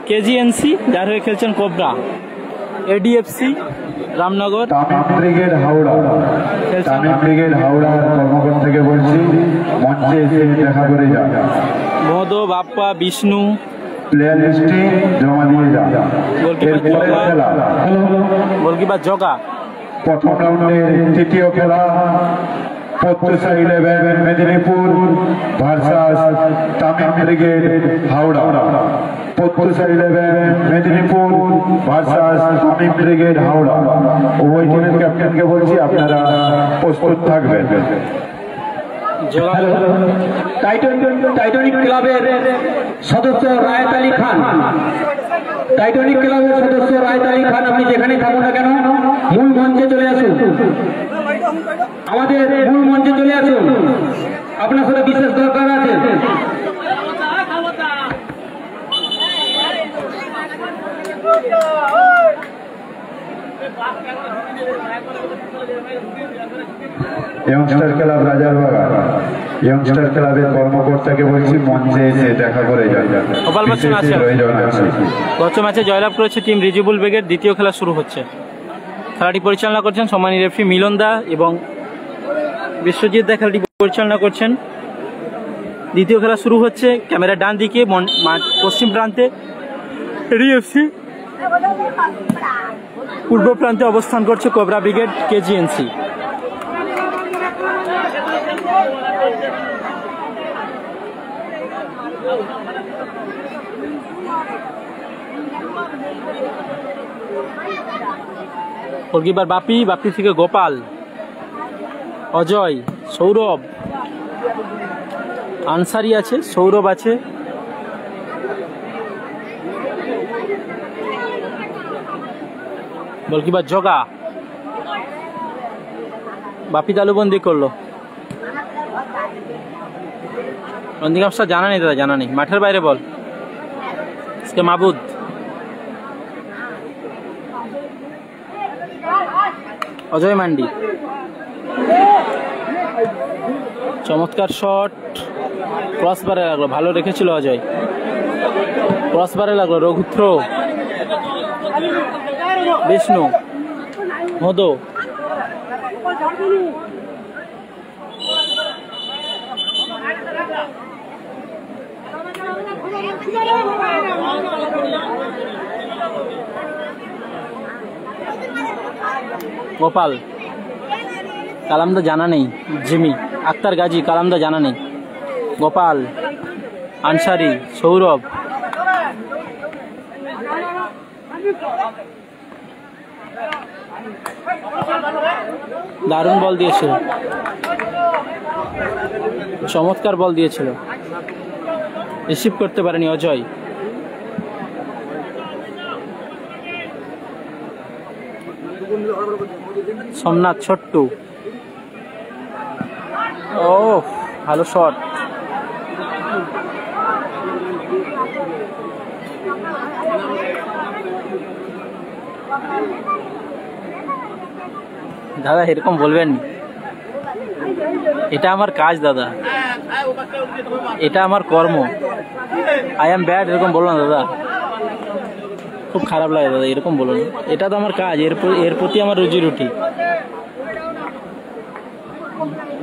কেজিএনসি, যার হয়ে খেলছেন Cobra. ADFC Ramnagar, Tamim Brigade Howrah. Tamim Brigade Howrah কর্মকর্তা থেকে বলছি, মঞ্চে এসে দেখা করে যা। মধু, বাপ্পা, বিষ্ণু। প্লেয়ার লিস্টে জমা দিয়ে যা। গোলকিপার জগা। প্রথম রাউন্ডের তৃতীয় খেলা Pratyusha 11 Medinipur versus Tamim Brigade Howrah. Pratyusha 11 Medinipur versus Tamim Brigade Howrah. উভয় টিমের ক্যাপ্টেনকে বলছি আপনারা প্রস্তুত থাকবেন। টাইটানিক ক্লাবের সদস্য রায়েত আলী খান, টাইটানিক ক্লাবের সদস্য রায়েত আলী খান, আপনি যেখানেই থাকুন না কেন মূল মঞ্চে চলে আসুন। আমাদের মূল মঞ্চে চলে আসুন, আপনার সাথে বিশেষ দরকার আছে। ইয়ংস্টার ক্লাব রাজারবাগান, ইয়ংস্টার ক্লাবের কর্মকর্তাকে বলছি মঞ্চে এসে দেখা করে যান। গত ম্যাচে জয়লাভ করেছে টিম রিজিবুল ব্রিগেড। দ্বিতীয় খেলা শুরু হচ্ছে। খেলাটি পরিচালনা করছেন সম্মানী রেফারি মিলন দা এবং বিশ্বজিৎ দা খেলাটি পরিচালনা করছেন। দ্বিতীয় খেলা শুরু হচ্ছে। ক্যামেরা ডান দিকে পশ্চিম প্রান্তে এডিএফসি, পূর্ব প্রান্তে অবস্থান করছে কোবরা ব্রিগেড কেজিএনসি। গোলকিপার বাপি, বাপি থেকে গোপাল, অজয়, সৌরভ, আনসারি আছে, সৌরভ আছে, গোলকিপার জগা। বাপি তালুবন্দি করলো। রন্দিকামসা জানা নেই দাদা, জানা নেই। মাঠের বাইরে বল। মাহবুদ, অজয় মান্ডি, চমৎকার শট, ক্রসবারে লাগলো, ভালো রেখেছিল অজয়, ক্রসবারে লাগলো। রঘুত্র, বিষ্ণু, মধু, গোপাল, কালামদা জানা নেই। জিমি, আক্তার গাজী, কালামদা জানা নেই। গোপাল, আনসারি, সৌরভ, দারুণ বল দিয়েছিল, চমৎকার বল দিয়েছিল, রিসিভ করতে পারেনি অজয়। সোমনাথ, ছোট্টু, ও ভালো শট। দাদা এরকম বলবেন, এটা আমার কাজ দাদা, এটা আমার কর্ম। আই এম ব্যাড এরকম বলো না দাদা, খুব খারাপ লাগে দাদা, এরকম বলো না। এটা তো আমার কাজ, এর প্রতি আমার রুজি রুটি।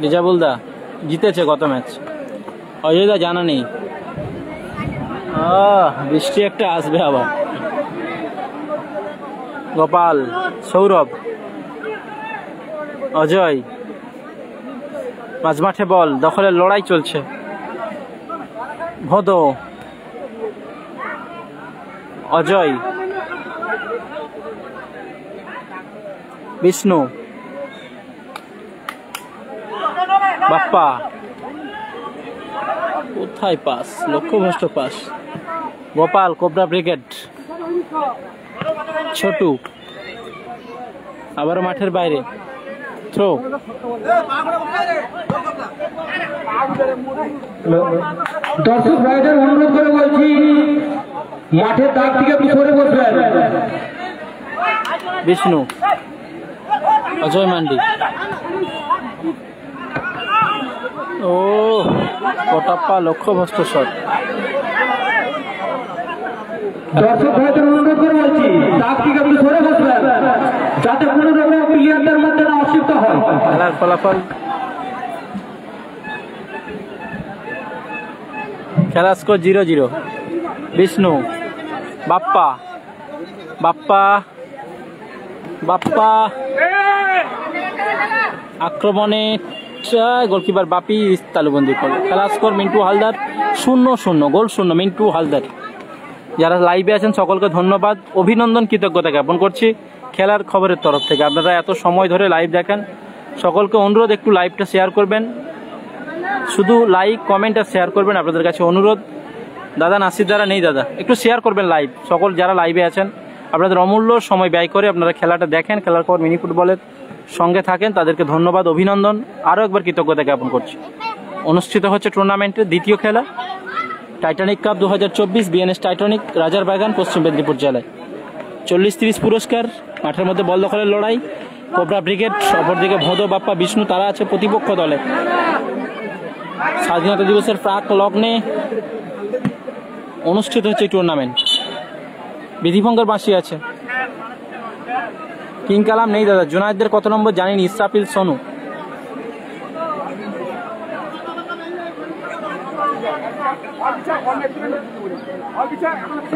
রিজাবুল দা জিতেছে গত ম্যাচ। অজয় দা জানা নেই। বৃষ্টি একটা আসবে আবার। গোপাল, সৌরভ, অজয়, মাঝমাঠে বল, দখলের লড়াই চলছে। ভদ, অজয়, বিষ্ণু, বাপ্পা, কোথায় পাস, লক্ষ্যভ্রষ্ট pass. Gopal, Cobra Brigade, Chhotu, আবারও মাঠের বাইরে, থ্রো। দর্শক ভাইদের অনুরোধ করে বলছি, মাঠের দাগ থেকে আপনি সরে বসবেন। বিষ্ণু, অজয় মান্ডি, ও কটাপ্পা, লক্ষ্যভ্রষ্ট শট। দর্শক ভাইদের অনুরোধ করে বলছি ডাক থেকে একটু সরে বসবেন যাতে কোনো রকম প্লেয়ারদের মধ্যে না অসুবিধা হয়। খেলার ফলাফল খেলা স্কোর 0-0। বিষ্ণু বাপ্পা বাপ্পা বাপ্পা আক্রমণে গোলকিপার বাপি তালুবন্দি করে। খেলা স্কোর মিন্টু হালদার 0-0, গোল 0, মিন্টু হালদার। যারা লাইভে আছেন সকলকে ধন্যবাদ, অভিনন্দন, কৃতজ্ঞতা জ্ঞাপন করছি খেলার খবরের তরফ থেকে। আপনারা এত সময় ধরে লাইভ দেখেন, সকলকে অনুরোধ একটু লাইভটা শেয়ার করবেন, শুধু লাইক কমেন্ট আর শেয়ার করবেন আপনাদের কাছে অনুরোধ। দাদা নাসির দ্বারা নেই, দাদা একটু শেয়ার করবেন লাইভ। সকল যারা লাইভে আছেন আপনাদের অমূল্য সময় ব্যয় করে আপনারা খেলাটা দেখেন, খেলার খবর মিনি ফুটবলের সঙ্গে থাকেন, তাদেরকে ধন্যবাদ, অভিনন্দন, আরও একবার কৃতজ্ঞতা জ্ঞাপন করছি। অনুষ্ঠিত হচ্ছে টুর্নামেন্টের দ্বিতীয় খেলা টাইটানিক কাপ 2024, বিএনএস টাইটানিক, রাজারবাগান, পশ্চিম মেদিনীপুর জেলায়। 40-30 পুরস্কার, মাঠের মধ্যে বল দখলের লড়াই। কোবরা ব্রিগেড, অপরদিকে ভদ, বাপ্পা, বিষ্ণু তারা আছে প্রতিপক্ষ দলে। স্বাধীনতা দিবসের প্রাক লগ্নে অনুষ্ঠিত হচ্ছে টুর্নামেন্ট। বিধিভঙ্গের বাঁশি আছে। কিং কালাম নেই দাদা। জুনায়েদদের কত নম্বর জানিনি। ইসরাফিল সোনু।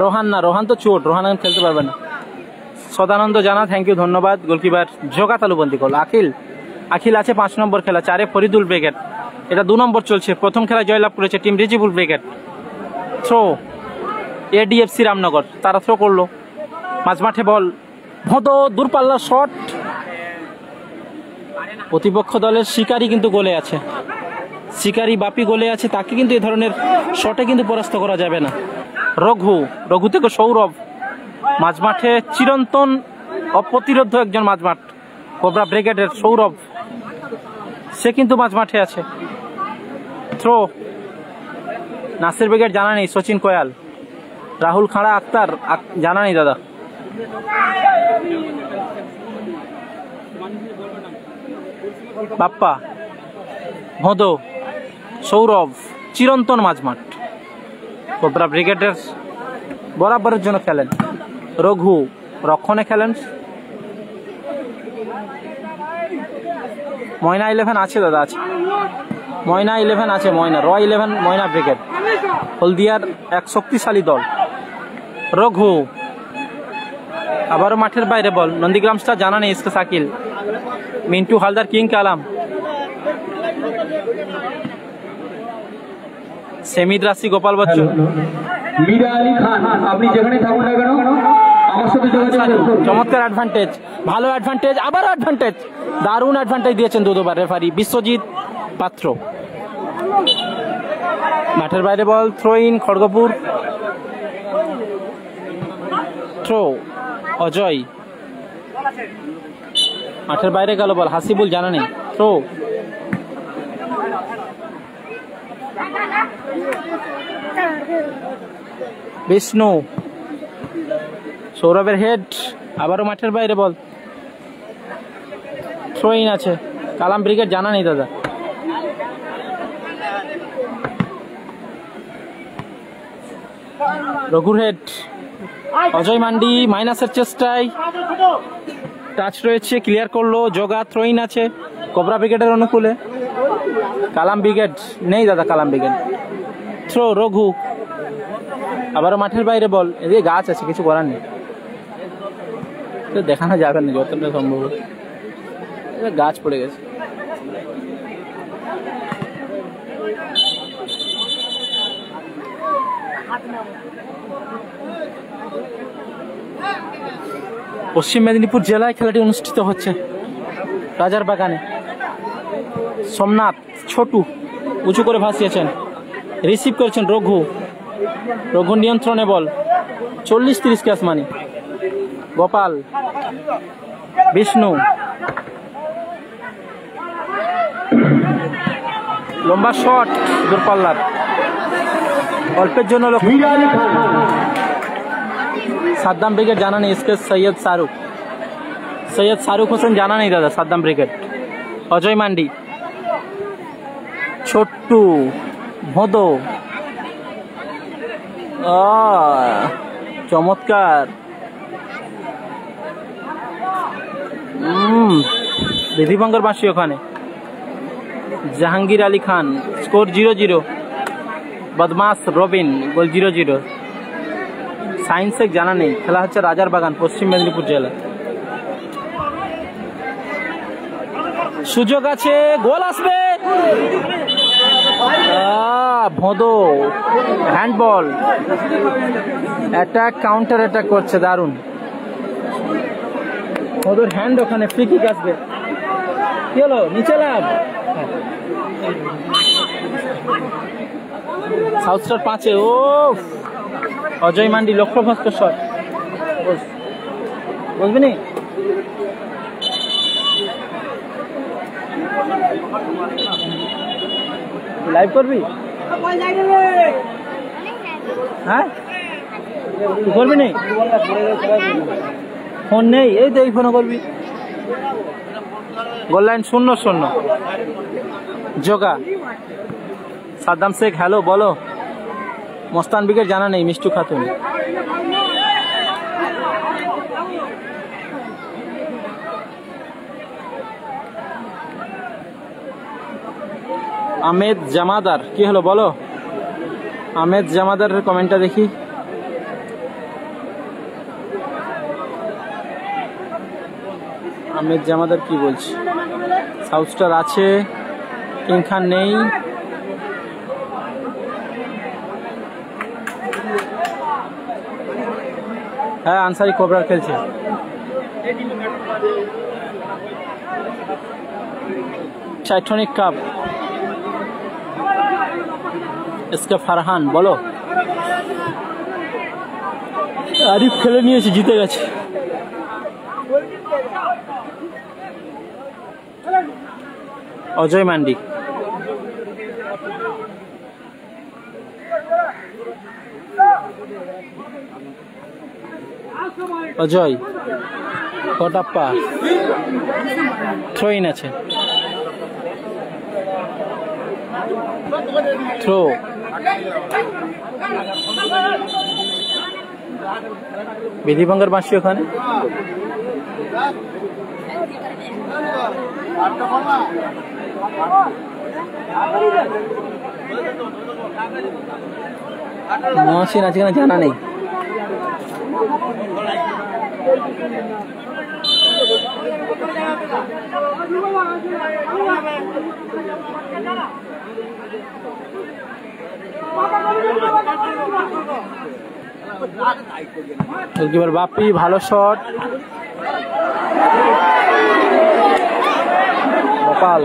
রোহান না, রোহান তো চোট, রোহান খেলতে পারবে না। সদানন্দ জানা, থ্যাংক ইউ, ধন্যবাদ। গোলকিপার জগা তালুবন্দি করল। আখিল আছে 5 নম্বর খেলা। 4-এ ফরিদুল ব্রিগেড, এটা 2 নম্বর চলছে। প্রথম খেলা জয়লাভ করেছে team Rijibul Brigade. Throw ADFC Ramnagar, তারা থ্রো করলো। মাঝমাঠে বল, ভদ, দূরপাল্লার শট। প্রতিপক্ষ দলের শিকারি কিন্তু গোলে আছে, শিকারি বাপি গোলে আছে, তাকে কিন্তু এই ধরনের শটে কিন্তু পরাস্ত করা যাবে না। রঘু থেকে সৌরভ, মাঝমাঠে চিরন্তন অপ্রতিরোধ একজন মাঝমাঠ কোবরা ব্রিগেডের সৌরভ, সে কিন্তু মাঝমাঠে আছে। থ্রো নাসির ব্রিগেড জানা নেই। সচিন কোয়াল, রাহুল খাঁড়া, আক্তার জানা নেই দাদা। বাপ্পা, ভদ, সৌরভ, চিরন্তন মাঝমাঠ কোবরা ব্রিগেডের বরাবরের জন্য খেলেন। রঘু রক্ষণে খেলেন। ময়না 11 আছে দাদা, আছে ময়না 11 আছে। ময়না র 11, ময়না ব্রিগেড, হলদিয়ার এক শক্তিশালী দল। রঘু আবারও মাঠের বাইরে বল। নন্দীগ্রাম স্টার জানা নেই। ইসকে শাকিল, মিন্টু হালদার, কিং কালাম, সেমিদ রাশি, গোপাল বচ্চন, মীরা আলী খান, আপনি যেখানে থাকুন না কেন আমার সাথে যোগাযোগ করুন। চমৎকার অ্যাডভান্টেজ, ভালো অ্যাডভান্টেজ, আবারও অ্যাডভান্টেজ, দারুণ অ্যাডভান্টেজ দিয়েছেন দুবার রেফারি বিশ্বজিৎ পাত্র। মাঠের বাইরে ball, throw in Kharagpur. Throw Ajay, মাঠের বাইরে গেল বল। হাসিবুল জানা নেই। থ্রো বিষ্ণু, সৌরভের হেড, আবারও মাঠের বাইরে বল। থ্রো ইন আছে। কালাম ব্রিগেড জানা নেই দাদা। রঘুর হেড, অজয় মান্ডি মাইনাসের চেষ্টায় টাচ রয়েছে, ক্লিয়ার করলো। জগা, থ্রো ইন আছে কোবরা ব্রিগেডের অনুকূলে। কালাম ব্রিগেড নেই দাদা। কালাম ব্রিগেড থ্রো। রঘু আবারও মাঠের বাইরে বল। এদিকে গাছ আছে, কিছু করার নেই, দেখানো যাবে না যতটা সম্ভব। গাছ পড়ে গেছে। পশ্চিম মেদিনীপুর জেলায় খেলাটি অনুষ্ঠিত হচ্ছে রাজারবাগানে। সোমনাথ ছোটু উঁচু করে ভাসিয়েছেন, রিসিভ করেছেন রঘু নিয়ন্ত্রণে বল। 40-30 ক্যাশ মানি। গোপাল, বিষ্ণু, লম্বা শট, দূরপাল্লার, অল্পের জন্য সাদ্দাম ব্রিগেড জানা নেই। এসকে সৈয়দ শাহরুখ হোসেন জানা নেই দাদা। সাদ্দাম ব্রিগেড। অজয় মান্ডি, ছোট্টু, ভদ, চমৎকার। বিধিভঙ্গের বাঁশি ওখানে। জাহাঙ্গীর আলী খান, স্কোর 0-0। বদমাস রবিন, গোল 0-0। সায়েন্স জানা নেই। খেলা হচ্ছে রাজার বাগান, পশ্চিম মেদিনীপুর জেলা। সুযোগ আছে, গোল আসবে। Bhondo, handball. Attack counter attack করছে, দারুণ। ভোঁদোর হ্যান্ড ওখানে, ফ্রি কিক আসবে। কি হলো, নিচে লাভ। সাউথ স্টার 5-এ। ও অজয় মান্ডি লক্ষ্যভ্রষ্ট শট। বুঝবি নি? লাইভ করবি? হ্যাঁ করবি নি? ফোন নেই, এই তো এই ফোনও করবি। Goal line 0-0। জোগা সাদ্দাম শেখ, হ্যালো বলো। মস্তান বিকের জানা নেই, মিষ্টু খাতুন। আহমেদ জামাদার, কি হলো বলো। আহমেদ জামাদারের কমেন্টটা দেখি। আহমেদ জামাদার কি বলছে? সাউথ স্টার আছে, কিং খান নেই। হ্যাঁ আনসারি কোবরার খেলছে। টাইটানিক কাপ, এসকে ফারহান বলো। আরিফ খেলে নিয়েছে, জিতে গেছে। অজয় মান্ডি, অজয় কটাপ্পা, থ্রো ইন আছে। থ্রো বিধিভঙ্গের বাঁশি ওখানে। মহাসিন আছে কিনা জানা নেই। গোলকিপার বাপি, ভালো শট। Gopal,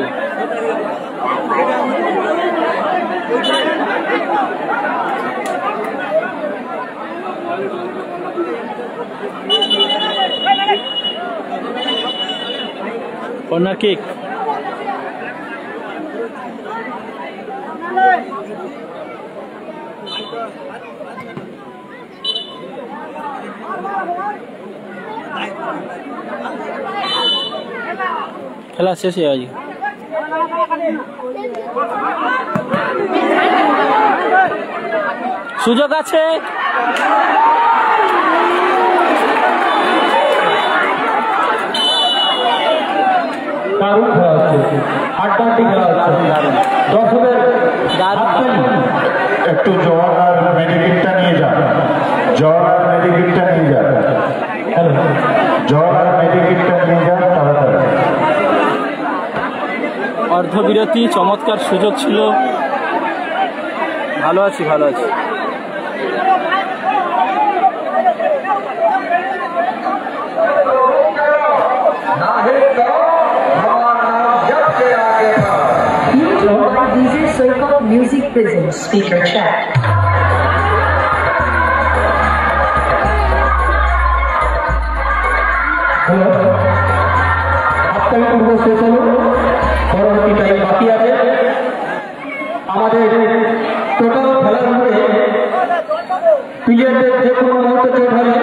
corner kick. খেলা শেষ হয়ে গেছে। সুযোগ আছে, দারুণ খেলা হচ্ছে, হাড্ডাহাড্ডি খেলা হচ্ছে। দর্শকের একটু জল আর মেডিকেটটা নিয়ে যান, জল আর মেডিকেটটা নিয়ে যান, জল আর মেডিকেটটা নিয়ে যান তাড়াতাড়ি। অর্ধবিরতি, চমৎকার সুযোগ ছিল। ভালো আছি, ভালো আছি। DJ Circle Music presents Speaker Chat. পরবর্তী টাইম বাকি আছে। আমাদের টোটাল খেলার মধ্যে প্লেয়ারদের যে কোনো মুহূর্তে চোট হলে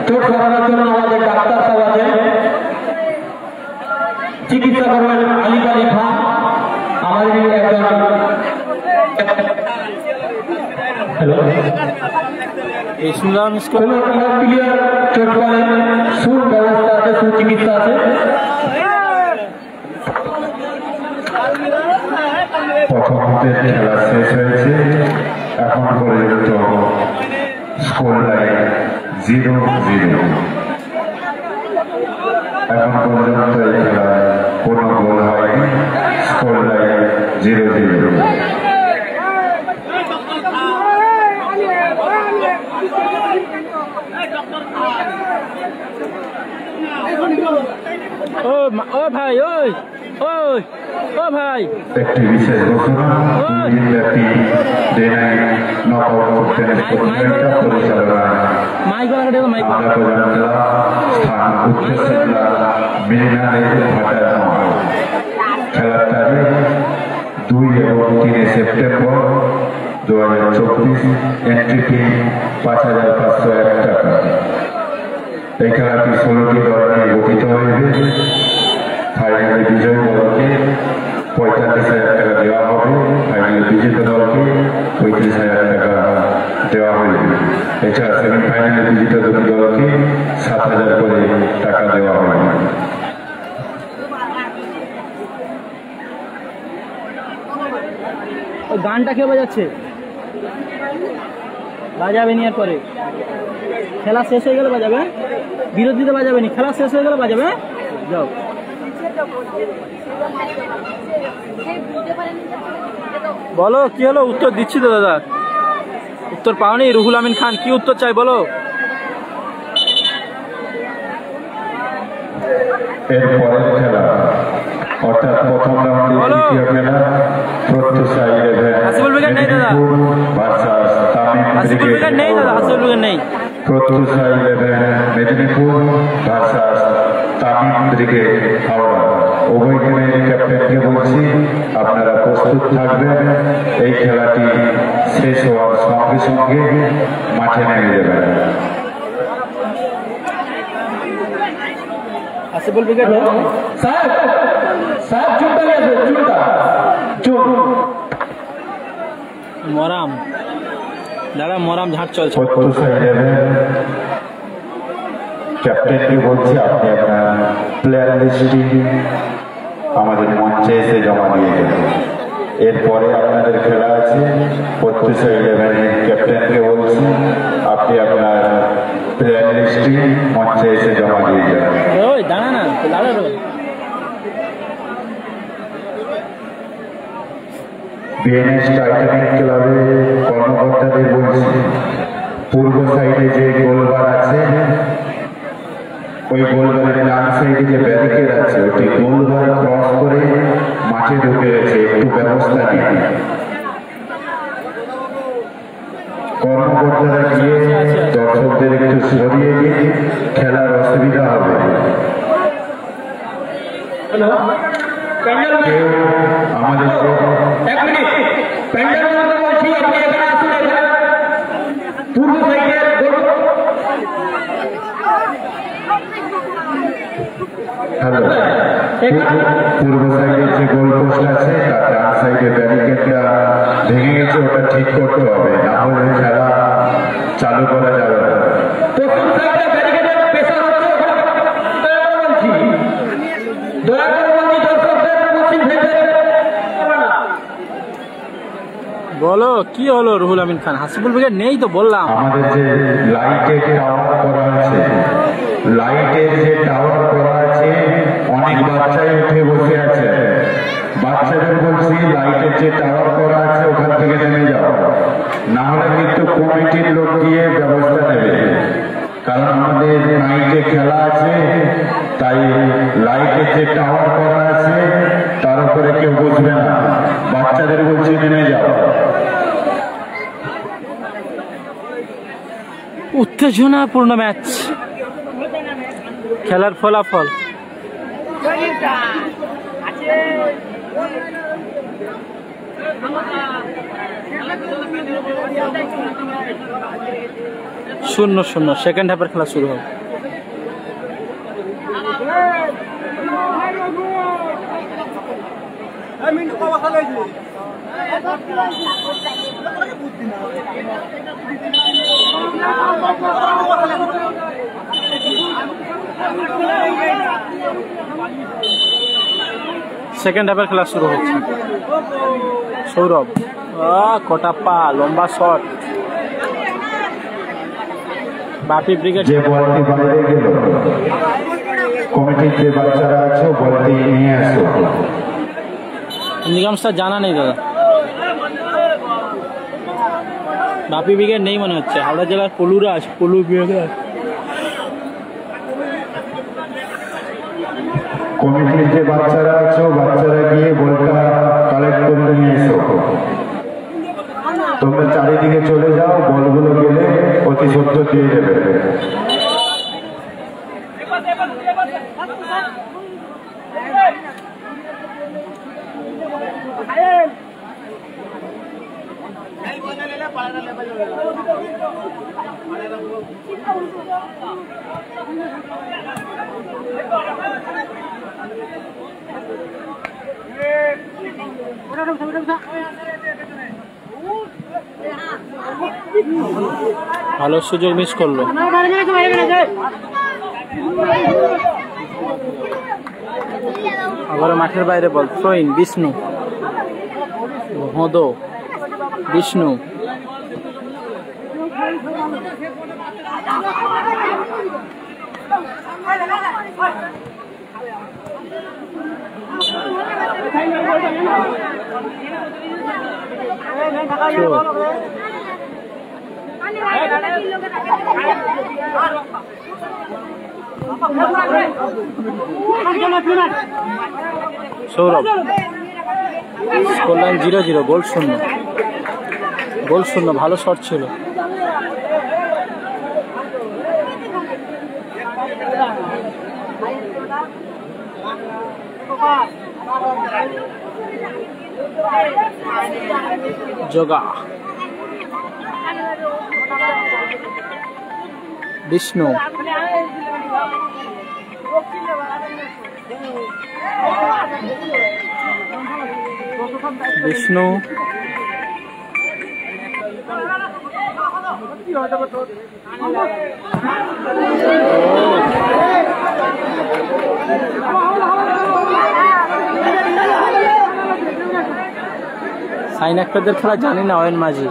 চোট সারানোর জন্য আমাদের ডাক্তার সাহেব আছেন, চিকিৎসা করবেন আলিফ আলী খান। আমাদের একজন হ্যালো এই সুন্দরম স্কুল কোনো রকম প্লেয়ার চোট পালে সুব্যবস্থা আছে, সুচিকিৎসা আছে। প্রথম খেলা শেষ হয়েছে, এখন পর্যন্ত স্কোর লাইন 0-0। এখন পর্যন্ত এই খেলায় কোনো গোল হয়নি, স্কোর লাইন 0-0। ও ভাই, ওই ওই ও ভাই, একটি বিশেষ ঘোষণা, ব্যাপী ডে নাইট নকআউট প্রতিযোগিতা পরিচালনা স্থান উত্তর সিমলা মিনারে ভাটার মাঠ। খেলার তারিখ 2 এবং 3 সেপ্টেম্বর 2024। এন্ট্রি ফি 5,501 টাকা। এই খেলাটি 16টি দল নিয়ে গঠিত হয়েছে। ফাইনালে বিজয়ী দলকে 45,000 টাকা দেওয়া হবে, ফাইনালে বিজেতা দলকে 35,000 টাকা দেওয়া হবে। এছাড়া সেমিফাইনালে বিজেতা দুটি দলকে 7,000 করে টাকা দেওয়া হবে। গানটা কে বাজাচ্ছে? বাজাবে নি, পরে খেলা শেষ হয়ে গেলে বাজাবে, বিরোধীতে বাজাবে নি, খেলা শেষ হয়ে গেলে বাজাবে। যাও, বলো কি হলো? উত্তর দিচ্ছি তো দাদা, উত্তর পাওনি? রুহুল আমিন খান কি উত্তর চাই বলো? এরপরের খেলা অর্থাৎ প্রথম রাউন্ডে দ্বিতীয় খেলা প্রত্যুষা 11 হাসিবুল ব্রিগেড নেই দাদা, ভার্সাস তামিম হাসিবুল ব্রিগেড নেই দাদা, হাসিবুল ব্রিগেড নেই। Pratyusha 11 Medinipur versus Tamim Brigade Howrah. উভয় টিমের ক্যাপ্টেনকে বলছি আপনারা প্রস্তুত থাকবেন। এই খেলাটি শেষ হওয়ার সঙ্গে সঙ্গে মাঠে নেমে যাবেন। হাসিবুল ব্রিগেড সাহেব সাহেব চুপটা গেছে, চুপটা চুপ। মরাম দাদা, মরাম ঝাঁট চলছে। প্রত্যুষা 11 ক্যাপ্টেনকে বলছি আপনি আপনার প্লেয়ার লিস্টটি আমাদের মঞ্চে এসে জমা দিয়ে দেবেন। এরপরে আপনাদের খেলা আছে। প্রত্যুষা 11 ক্যাপ্টেনকে বলছি আপনি আপনার প্লেয়ার লিস্টটি মঞ্চে এসে জমা দিয়ে দেবেন। ওই দাঁড়া না, দাঁড়া রে। বিএনএস টাইটানিক ক্লাবের কর্মকর্তাদের বলছি পূর্ব সাইডে যে গোলবার আছে, ওই গোলবারের ডান সাইডে যে ব্যারিকেড আছে, ওটি গোলবার ক্রস করে মাঠে ঢুকে গেছে, একটু ব্যবস্থা নিন। কর্মকর্তারা গিয়ে দর্শকদের একটু সরিয়ে দিন, খেলার অসুবিধা হবে। হ্যালো, প্যান্ডেল কেউ আমাদের এক মিনিট, প্যান্ডেল বলতে বলছি আপনি এখানে আসুন। এখানে পূর্ব সাইডের হ্যালো, পূর্ব সাইডের যে গোল পোস্ট আছে তার ডান সাইডে ব্যারিকেডটা ভেঙে গেছে, ওটা ঠিক করতে হবে, না হলে খেলা চালু করা যাবে না। পশ্চিম সাইডে ব্যারিকেডের প্রেসার হচ্ছে, ওখানে বলছি দয়া করে বলছি দর্শকদের পশ্চিম সাইডে বলো কি হলো? রুহুল আমিন খান, হাসিবুল ব্রিগেড নেই তো বললাম। আমাদের যে লাইটের টাওয়ার করা আছে, লাইটের যে টাওয়ার করা আছে, অনেক বাচ্চাই উঠে বসে আছে। বাচ্চাদের বলছি লাইটের যে টাওয়ার করা আছে ওখান থেকে নেমে যাও, না হলে কিন্তু কমিটির লোক গিয়ে ব্যবস্থা নেবে। কারণ আমাদের নাইটে খেলা আছে, তাই লাইটের যে টাওয়ার করা আছে তার উপরে কেউ বসবে না। বাচ্চাদের বলছি নেমে যাও। উত্তেজনাপূর্ণ ম্যাচ, খেলার ফলাফল শূন্য শূন্য। সেকেন্ড হাফের খেলা শুরু হবে। সেকেন্ড হাফের খেলা শুরু হচ্ছে। সৌরভ কটাপ্পা লম্বা শট, বাপি ব্রিগেড যে বলটি বাইরে গেল, কমিটির যে বাচ্চারা আছে বলটি নিয়ে আসো। নিগমসটা জানা নেই দাদা, বাপি ব্রিগেড নেই মনে হচ্ছে। হাওড়া জেলার পলুরা আছে, পলু ব্রিগেড। কমিটির যে বাচ্চারা আছে বাচ্চারা গিয়ে বলটা কালেক্ট করে নিয়ে এসো। তোমরা চারিদিকে চলে যাও, বলগুলো গেলে অতি সত্য দিয়ে দেবে। ভালো সুযোগ মিস করলো। আবার মাঠের বাইরে বল, থ্রোইন বিষ্ণু, হদো বিষ্ণু, সৌরভ। স্কোরলাইন 0-0, গোল শূন্য, গোল শূন্য। ভালো শট ছিল। যোগা বিষ্ণু, বিষ্ণু সাইন আক্তারদের খেলা জানি না, ওয়েন মাঝি।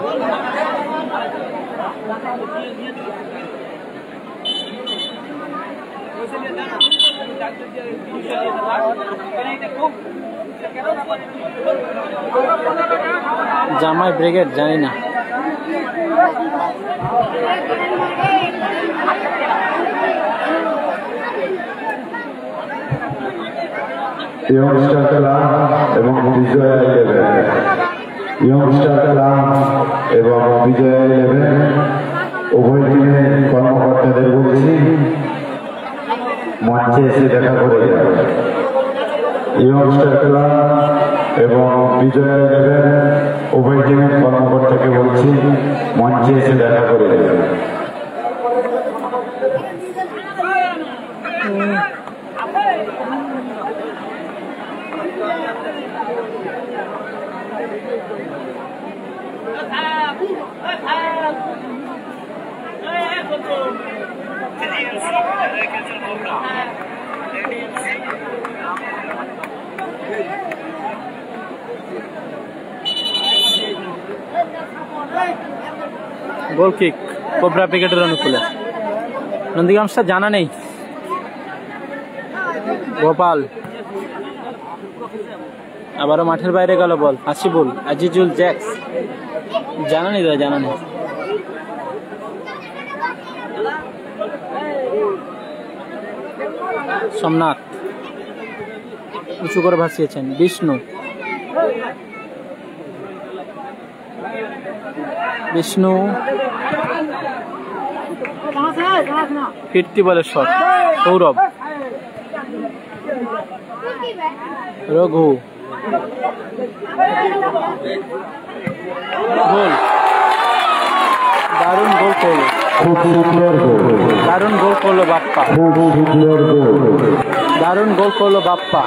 জামাই ব্রিগেড জানি না। ইয়ংস্টার ক্লাব এবং বিজয়া 11, ইয়ংস্টার ক্লাব এবং বিজয়া 11 উভয় টিমের কর্মকর্তাদের বলছি মঞ্চে এসে দেখা করে যাবে। ইয়ংস্টার ক্লাব এবং বিজয়া 11 উভয় টিমের কর্মকর্তাকে বলছি মঞ্চে এসে দেখা করে যাবে। গোল কিক কোবরা ব্রিগেডের অনুকূলে। নন্দীগ্রামটা জানা নেই। গোপাল আবারও মাঠের বাইরে গেল বল। আসিবুল, আজিজুল, জ্যাক্স জানা নেই দাদা, জানা নেই। সোমনাথ উঁচু করে ভাসিয়েছেন। বিষ্ণু, বিষ্ণু ফিরতি বলের শট। সৌরভ, রঘু, গোল। দারুণ গোল করলো, দারুণ গোল করলো বাপ্পা, দারুণ গোল করলো বাপ্পা।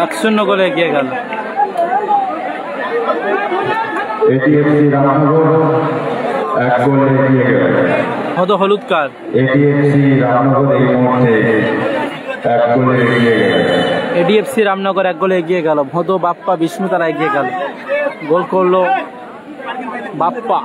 1-0 গোলে এগিয়ে গেল। এডিএফসি রামনগর 1 গোলে এগিয়ে গেল। ভদ হলুদ কার্ড। এডিএফসি রামনগর এই মুহূর্তে 1 গোলে এগিয়ে গেল। এডিএফসি রামনগর 1 গোলে এগিয়ে গেল। ভদ বাপ্পা বিষ্ণু তারা এগিয়ে গেল। গোল করলো বাপ্পা।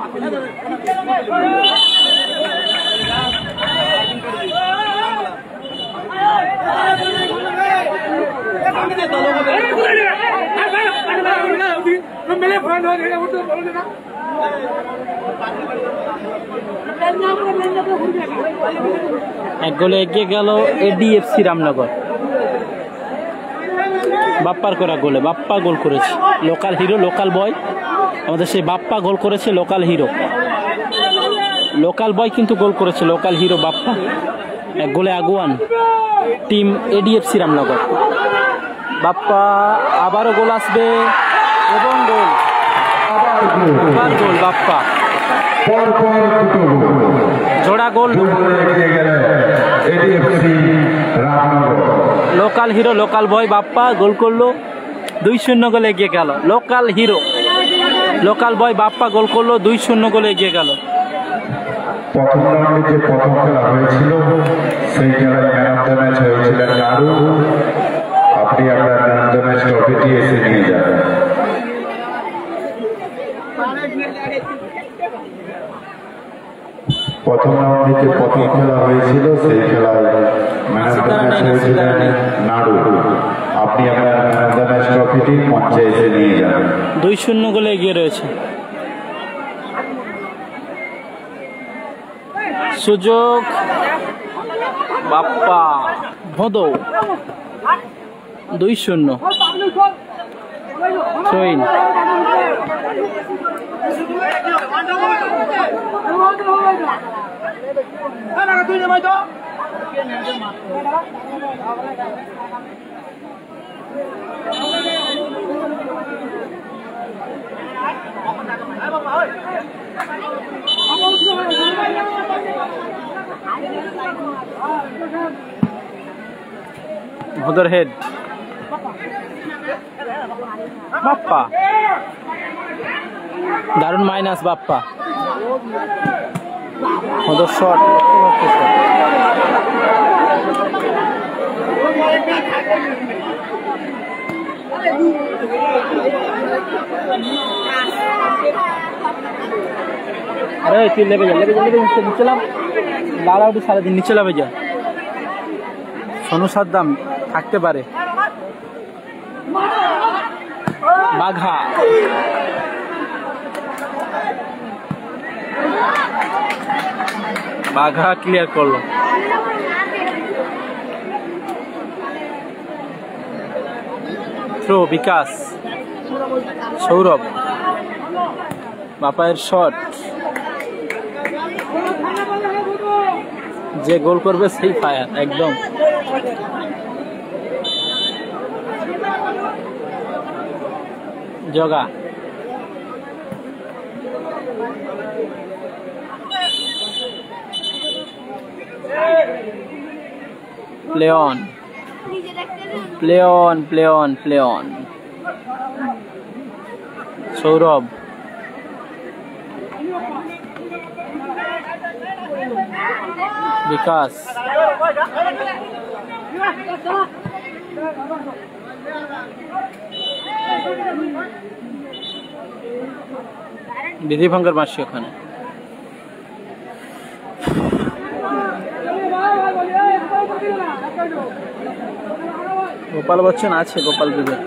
এক গোলে এগিয়ে গেল এডিএফসি রামনগর। বাপ্পার করা গোলে বাপ্পা গোল করেছে। লোকাল হিরো, লোকাল বয়, আমাদের সেই বাপ্পা গোল করেছে। লোকাল হিরো, লোকাল বয় কিন্তু গোল করেছে। Local hero Bappa. 1 গোলে আগুয়ান টিম এডিএফসি রামনগর। বাপ্পা আবারও গোল আসবে এবং গোল, আবার গোল বাপ্পা। জোড়া goal. Local hero, local boy Bappa goal করলো। 2-0 গোলে এগিয়ে গেল। Local hero, local boy Bappa goal করলো। 2-0 গোলে এগিয়ে গেল। প্রথম রাউন্ডে যে প্রথম খেলা হয়েছিল সেই খেলায় ম্যান অফ দ্য ম্যাচ হয়েছিলেন নাড়ু। আপনি আপনার ম্যান অফ দ্য ম্যাচ ট্রফিটি এসে নিয়ে যাবেন। প্রথম রাউন্ডে যে প্রথম খেলা হয়েছিল সেই খেলায় ম্যান অফ দ্য ম্যাচ হয়েছিলেন নাড়ু। আপনি আপনার ম্যান অফ দ্য ম্যাচ ট্রফিটি মঞ্চে এসে নিয়ে যাবেন। 2-0 গোলে এগিয়ে রয়েছে। সুযোগ বাপ্পা ভদ 2-0 থ্রোইন। ভদর হেড বাপ্পা, দারুণ মাইনাস বাপ্পা। ভদর শট, अरे তুই লেবে যা, লেবে যা, লেবে যা, নিচে লাভ। লালা উঠে সারাদিন নিচে লাভে যা। সোনু সাদ্দাম থাকতে পারে। বাঘা বাঘা ক্লিয়ার করলো। থ্রো বিকাশ, সৌরভ, বাপায়ের শট, যে গোল করবে সেই ফায়ার একদম। Jaga play on, play on, play on, play on. Sourav, Bikash, বিধিভঙ্গের মাসি ওখানে। গোপাল বচ্চন আছে, গোপাল বিজয়।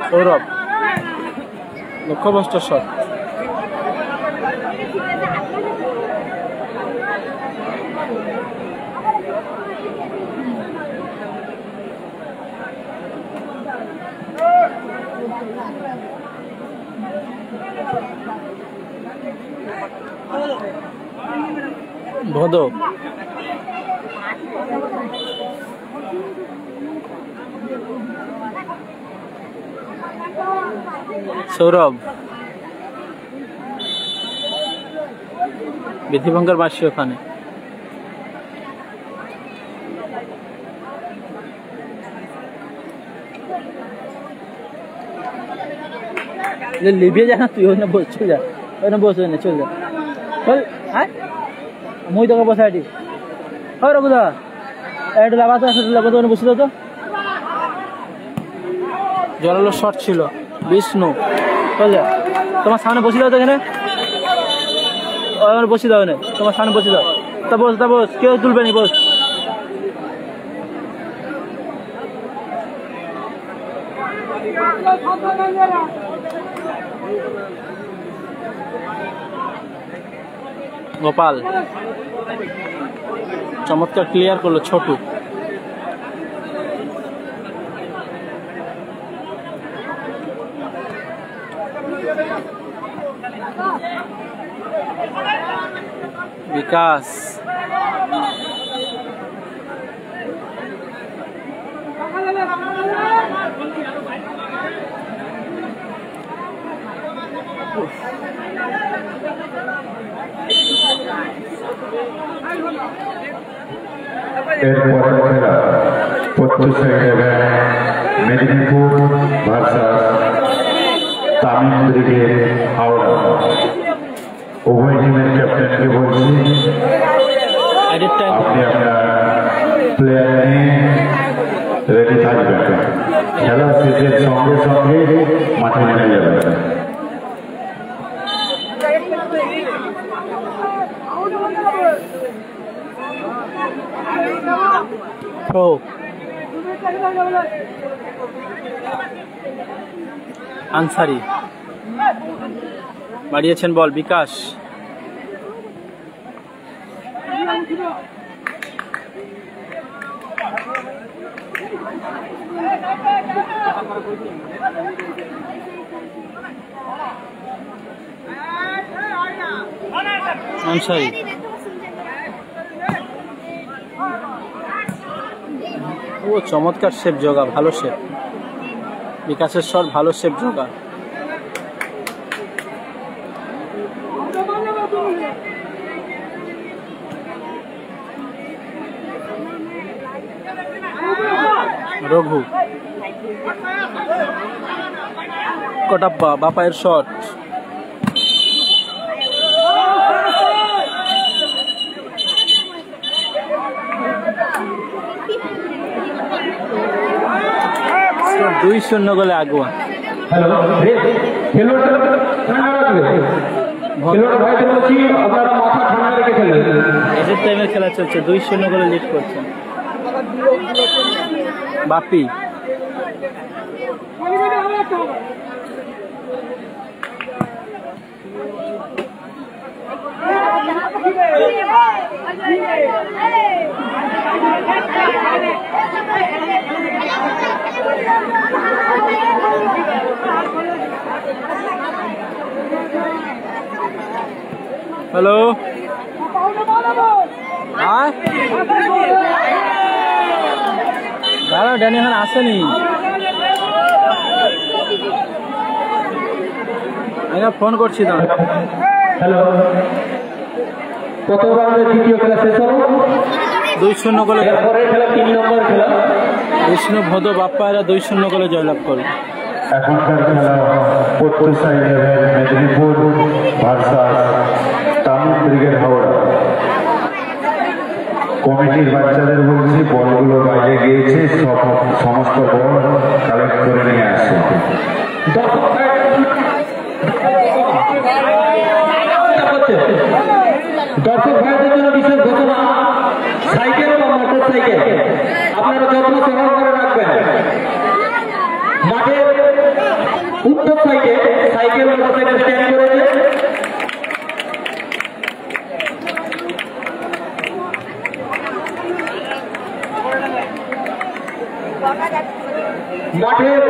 সৌরভ লক্ষ্যভ্রষ্ট শট। ভদ, সৌরভ, বিধিভঙ্গের মাসি ওখানে। লিভিয়ে যা না, তুই ওখানে বস, চল যা, ওখানে বস, ওখানে চল যা, চল। হ্যাঁ মই তোকে বসে আটি, হয় রঘুদা একটু লাগাতো, একটু লাগাতো, ওখানে বসে দাও তো। জোরালো শট ছিল বিষ্ণু, চল যা, তোমার সামনে বসে দাও তো এখানে, ওখানে বসে দাও, এখানে তোমার সামনে বসে দাও, তা বস, তা বস, কেউ তুলবে নি, বস। গোপাল চমৎকার ক্লিয়ার করলো ছোটু। বিকাশ এরপরের খেলা প্রত্যুষে মেদিনীপুর ভার্সাস তামিল ব্রিগেড হাওড়া। উভয় টিমের ক্যাপ্টেনকে বলছি আপনি আপনার প্লেয়ার নিয়ে রেডি থাকবেন, খেলা শেষের সঙ্গে সঙ্গে মাঠে নেমে যাবেন। আনসারি বাড়িয়েছেন বল, বিকাশ আনসারি ও চমৎকার শেপ জোগা, ভালো শেপ, বিকাশের শট ভালো শেপ জোগা। রঘু কটাপ্পা বাপায়ের শট, দুই শূন্য গোলে আগুয়া। হ্যালো, খেলোয়াড় ঠান্ডা রাখবে, খেলোয়াড় ভাইদের বলছি আপনারা মাথা ঠান্ডা রেখে খেলেন। এদের টাইমে খেলা চলছে, 2-0 গোলে লিড করছে বাপি। হ্যালো, দাদা ড্যানি এখন আসেনি, আমি ফোন করছি দাদা। হ্যালো, কত রাউন্ডের দ্বিতীয় খেলা শেষ হলো? 2-0 গোলে। এরপরের খেলা 3 নম্বর খেলা, বিষ্ণু ভোদ বাপ্পায়রা 2-0 গোলে জয়লাভ করে। এখনকার খেলা প্রত্যুষে মেদিনীপুর ভার্সাস তামিল ব্রিগেড হাওড়া। কমিটির বাচ্চাদের বলছি বলগুলো বাইরে গিয়েছে, সমস্ত বল কালেক্ট করে নিয়ে আসে। দর্শক ভাইদের জন্য বিশেষ ঘোষণা, সাইকেল বা মোটর সাইকেল আপনারা যত্ন সহকারে রাখবেন। মাঠের উত্তর সাইডে সাইকেল মোটর সাইকেল স্ট্যান্ড করেছে, মাঠের